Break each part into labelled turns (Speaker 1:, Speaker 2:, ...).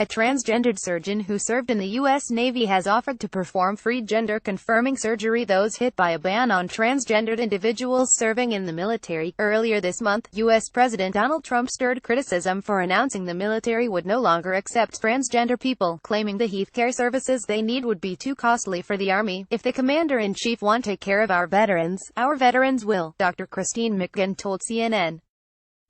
Speaker 1: A transgendered surgeon who served in the U.S. Navy has offered to perform free gender-confirming surgery those hit by a ban on transgendered individuals serving in the military. Earlier this month, U.S. President Donald Trump stirred criticism for announcing the military would no longer accept transgender people, claiming the healthcare services they need would be too costly for the Army. "If the Commander-in-Chief won't take care of our veterans will," Dr. Christine McGinn told CNN.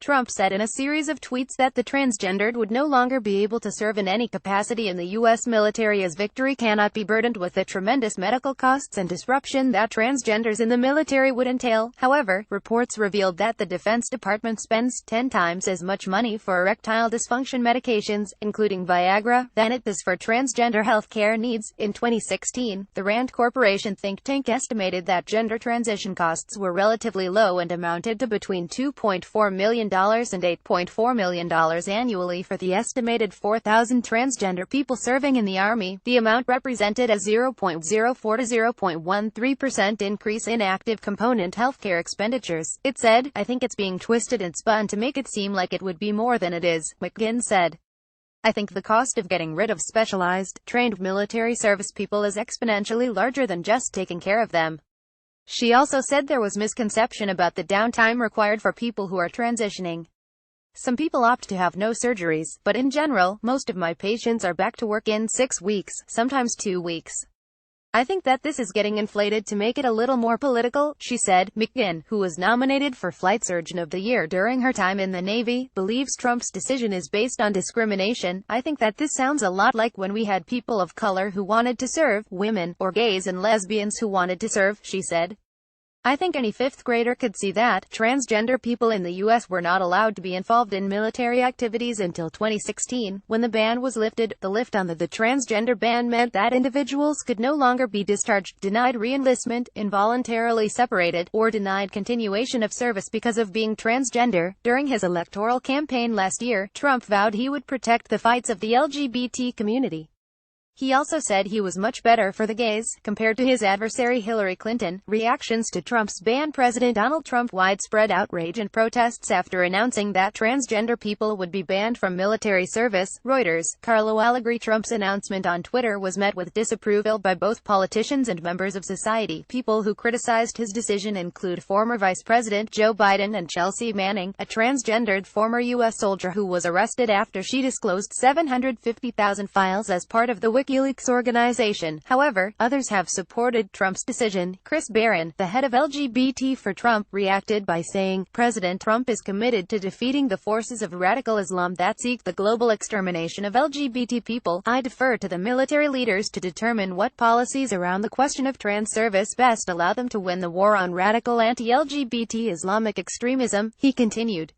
Speaker 1: Trump said in a series of tweets that the transgendered would no longer be able to serve in any capacity in the U.S. military as victory cannot be burdened with the tremendous medical costs and disruption that transgenders in the military would entail. However, reports revealed that the Defense Department spends 10 times as much money for erectile dysfunction medications, including Viagra, than it does for transgender health care needs. In 2016, the Rand Corporation think tank estimated that gender transition costs were relatively low and amounted to between $2.4 million and $8.4 million annually for the estimated 4,000 transgender people serving in the Army. The amount represented a 0.04 to 0.13% increase in active component healthcare expenditures. It said, "I think it's being twisted and spun to make it seem like it would be more than it is," McGinn said. "I think the cost of getting rid of specialized, trained military service people is exponentially larger than just taking care of them." She also said there was misconception about the downtime required for people who are transitioning. "Some people opt to have no surgeries, but in general, most of my patients are back to work in 6 weeks, sometimes 2 weeks. I think that this is getting inflated to make it a little more political," she said. McGinn, who was nominated for Flight Surgeon of the Year during her time in the Navy, believes Trump's decision is based on discrimination. "I think that this sounds a lot like when we had people of color who wanted to serve, women, or gays and lesbians who wanted to serve," she said. "I think any fifth grader could see that transgender people in the U.S. were not allowed to be involved in military activities until 2016, when the ban was lifted. The lift on the transgender ban meant that individuals could no longer be discharged, denied re-enlistment, involuntarily separated, or denied continuation of service because of being transgender." During his electoral campaign last year, Trump vowed he would protect the rights of the LGBT community. He also said he was much better for the gays, compared to his adversary Hillary Clinton. Reactions to Trump's ban. President Donald Trump widespread outrage and protests after announcing that transgender people would be banned from military service. Reuters. Carlo Allegri. Trump's announcement on Twitter was met with disapproval by both politicians and members of society. People who criticized his decision include former Vice President Joe Biden and Chelsea Manning, a transgendered former U.S. soldier who was arrested after she disclosed 750,000 files as part of the WikiLeaks organization. However, others have supported Trump's decision. Chris Barron, the head of LGBT for Trump, reacted by saying, "President Trump is committed to defeating the forces of radical Islam that seek the global extermination of LGBT people. I defer to the military leaders to determine what policies around the question of trans service best allow them to win the war on radical anti-LGBT Islamic extremism," he continued.